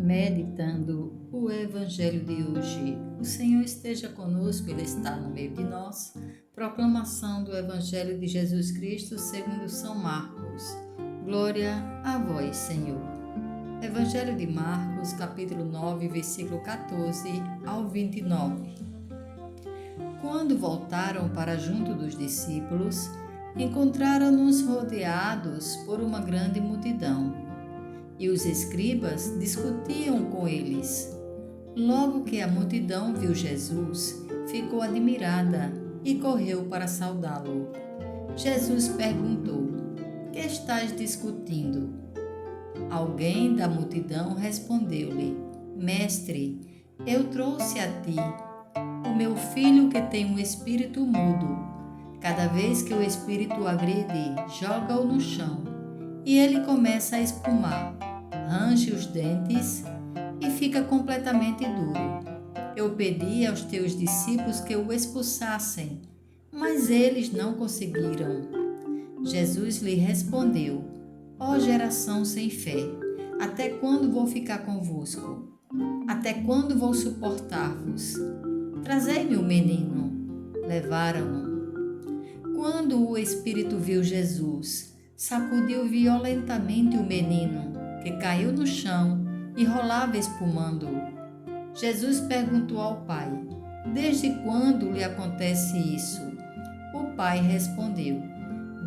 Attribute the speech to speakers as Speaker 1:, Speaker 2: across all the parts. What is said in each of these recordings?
Speaker 1: Meditando o Evangelho de hoje. O Senhor esteja conosco, Ele está no meio de nós. Proclamação do Evangelho de Jesus Cristo segundo São Marcos. Glória a vós, Senhor. Evangelho de Marcos, capítulo 9, versículo 14 ao 29. Quando voltaram para junto dos discípulos, encontraram-nos rodeados por uma grande multidão. E os escribas discutiam com eles. Logo que a multidão viu Jesus, ficou admirada e correu para saudá-lo. Jesus perguntou: "Que estás discutindo?" Alguém da multidão respondeu-lhe: "Mestre, eu trouxe a ti o meu filho que tem um espírito mudo. Cada vez que o espírito o agride, joga-o no chão e ele começa a espumar, range os dentes e fica completamente duro. Eu pedi aos teus discípulos que o expulsassem, mas eles não conseguiram." Jesus lhe respondeu: "Ó geração sem fé, até quando vou ficar convosco? Até quando vou suportar-vos? Trazei-me o menino." Levaram-no. Quando o espírito viu Jesus, sacudiu violentamente o menino, que caiu no chão e rolava espumando. Jesus perguntou ao pai: "Desde quando lhe acontece isso?" O pai respondeu: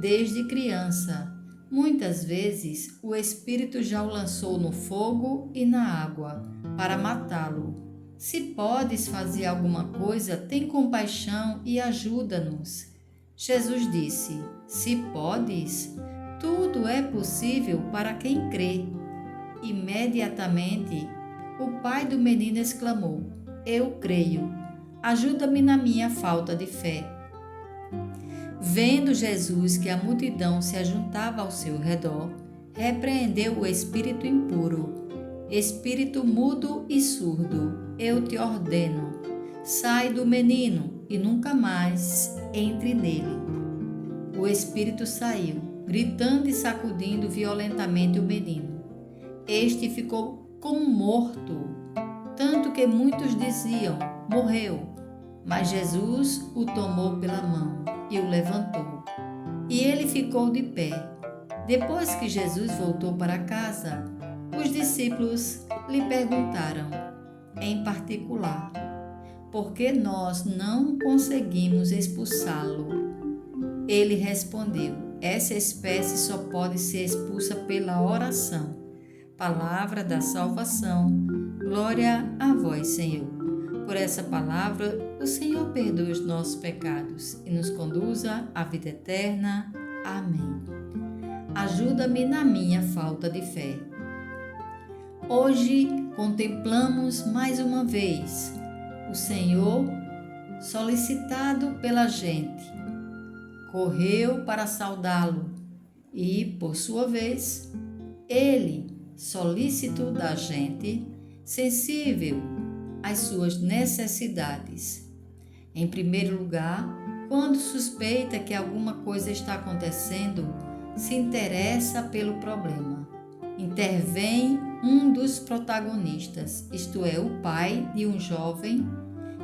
Speaker 1: "Desde criança. Muitas vezes o espírito já o lançou no fogo e na água, para matá-lo. Se podes fazer alguma coisa, tem compaixão e ajuda-nos." Jesus disse: "Se podes, tudo é possível para quem crê." Imediatamente, o pai do menino exclamou: "Eu creio, ajuda-me na minha falta de fé." Vendo Jesus que a multidão se ajuntava ao seu redor, repreendeu o espírito impuro: "Espírito mudo e surdo, eu te ordeno, sai do menino e nunca mais entre nele." O espírito saiu, gritando e sacudindo violentamente o menino. Este ficou como morto, tanto que muitos diziam: "Morreu." Mas Jesus o tomou pela mão e o levantou. E ele ficou de pé. Depois que Jesus voltou para casa, os discípulos lhe perguntaram, em particular: "Por que nós não conseguimos expulsá-lo?" Ele respondeu: "Essa espécie só pode ser expulsa pela oração." Palavra da salvação. Glória a vós, Senhor. Por essa palavra, o Senhor perdoe os nossos pecados e nos conduza à vida eterna. Amém. Ajuda-me na minha falta de fé. Hoje contemplamos mais uma vez o Senhor solicitado pela gente. Correu para saudá-lo e, por sua vez, ele, solícito da gente, sensível às suas necessidades. Em primeiro lugar, quando suspeita que alguma coisa está acontecendo, se interessa pelo problema. Intervém um dos protagonistas, isto é, o pai de um jovem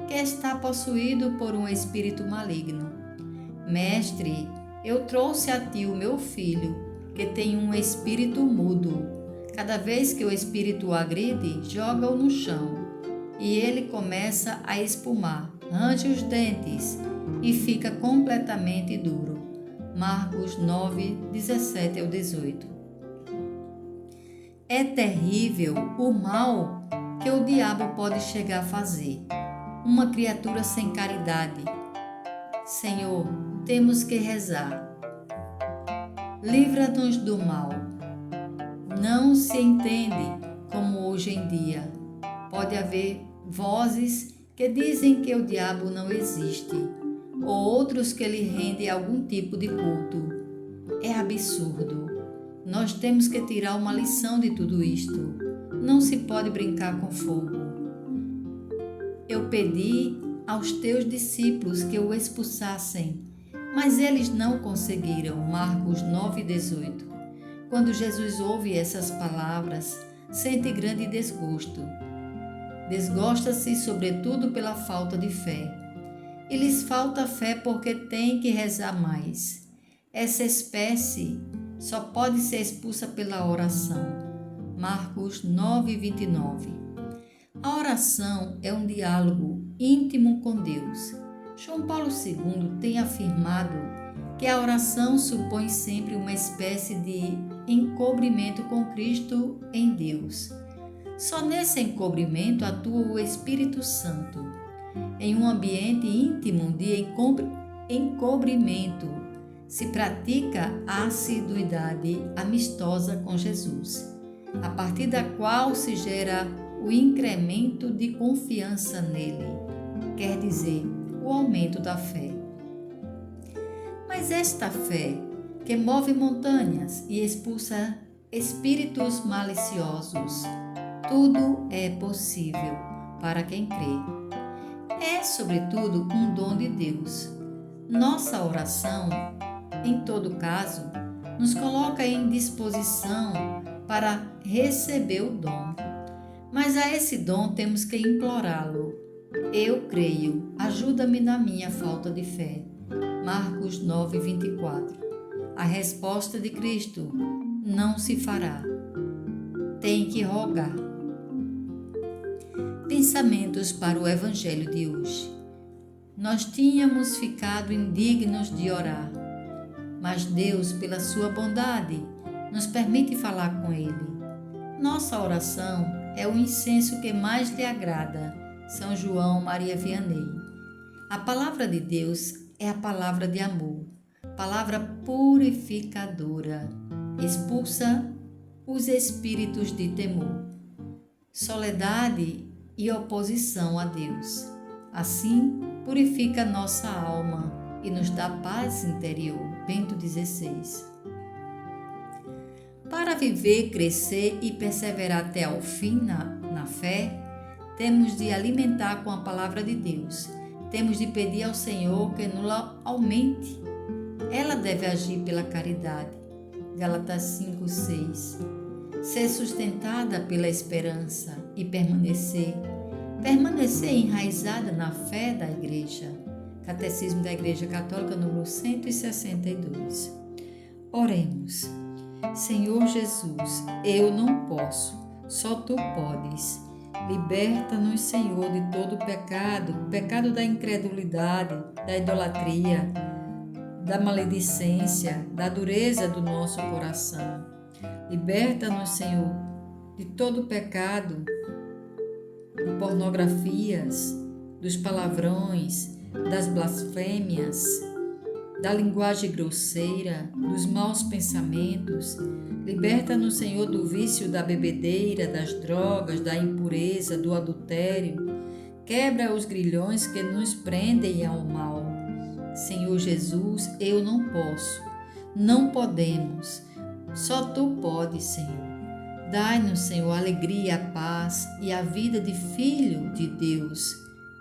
Speaker 1: que está possuído por um espírito maligno. "Mestre, eu trouxe a ti o meu filho, que tem um espírito mudo. Cada vez que o espírito o agride, joga-o no chão e ele começa a espumar, range os dentes e fica completamente duro." Marcos 9, 17 ao 18. É terrível o mal que o diabo pode chegar a fazer. Uma criatura sem caridade. Senhor, temos que rezar. Livra-nos do mal. Não se entende como hoje em dia. Pode haver vozes que dizem que o diabo não existe, ou outros que lhe rendem algum tipo de culto. É absurdo. Nós temos que tirar uma lição de tudo isto. Não se pode brincar com fogo. Eu pedi aos teus discípulos que o expulsassem, mas eles não conseguiram. Marcos 9, 18. Quando Jesus ouve essas palavras, sente grande desgosto. Desgosta-se, sobretudo, pela falta de fé. E lhes falta fé porque têm que rezar mais. Essa espécie só pode ser expulsa pela oração. Marcos 9:29. A oração é um diálogo íntimo com Deus. João Paulo II tem afirmado que a oração supõe sempre uma espécie de encobrimento com Cristo em Deus. Só nesse encobrimento atua o Espírito Santo. Em um ambiente íntimo de encobrimento, se pratica a assiduidade amistosa com Jesus, a partir da qual se gera o incremento de confiança nele, quer dizer, o aumento da fé. Mas esta fé, que move montanhas e expulsa espíritos maliciosos, tudo é possível para quem crê. É, sobretudo, um dom de Deus. Nossa oração, em todo caso, nos coloca em disposição para receber o dom. Mas a esse dom temos que implorá-lo. Eu creio, ajuda-me na minha falta de fé. Marcos 9:24. A resposta de Cristo: não se fará. Tem que rogar. Pensamentos para o Evangelho de hoje. Nós tínhamos ficado indignos de orar, mas Deus, pela sua bondade, nos permite falar com Ele. Nossa oração é o incenso que mais lhe agrada. São João Maria Vianney. A palavra de Deus é a palavra de amor, palavra purificadora, expulsa os espíritos de temor, soledade e oposição a Deus. Assim, purifica nossa alma e nos dá paz interior. Bento XVI. Para viver, crescer e perseverar até ao fim na fé, temos de alimentar com a palavra de Deus. Temos de pedir ao Senhor que nos aumente. Ela deve agir pela caridade. Gálatas 5:6. Ser sustentada pela esperança e permanecer enraizada na fé da Igreja. Catecismo da Igreja Católica, número 162. Oremos. Senhor Jesus, eu não posso, só Tu podes. Liberta-nos, Senhor, de todo o pecado da incredulidade, da idolatria, da maledicência, da dureza do nosso coração. Liberta-nos, Senhor, de todo o pecado, de pornografias, dos palavrões, das blasfêmias, da linguagem grosseira, dos maus pensamentos. Liberta-nos, Senhor, do vício da bebedeira, das drogas, da impureza, do adultério. Quebra os grilhões que nos prendem ao mal. Senhor Jesus, eu não posso, não podemos, só Tu podes, Senhor. Dai-nos, Senhor, a alegria, a paz e a vida de Filho de Deus,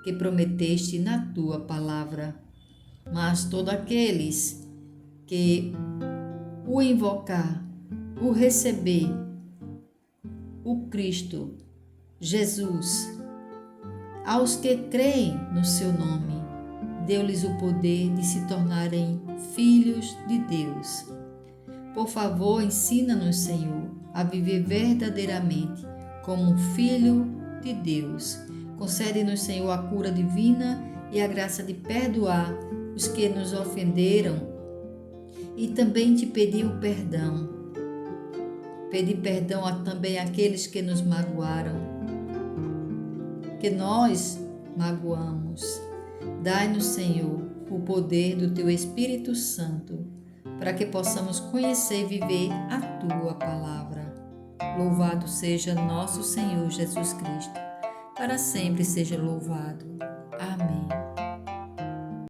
Speaker 1: que prometeste na Tua palavra. Mas todos aqueles que o invocar, o receber, o Cristo, Jesus, aos que creem no Seu nome, deu-lhes o poder de se tornarem filhos de Deus. Por favor, ensina-nos, Senhor, a viver verdadeiramente como um filho de Deus. Concede-nos, Senhor, a cura divina e a graça de perdoar os que nos ofenderam e também Te pedir o perdão. Pedir perdão também àqueles que nos magoaram, que nós magoamos. Dai-nos, Senhor, o poder do Teu Espírito Santo, para que possamos conhecer e viver a Tua palavra. Louvado seja nosso Senhor Jesus Cristo, para sempre seja louvado. Amém.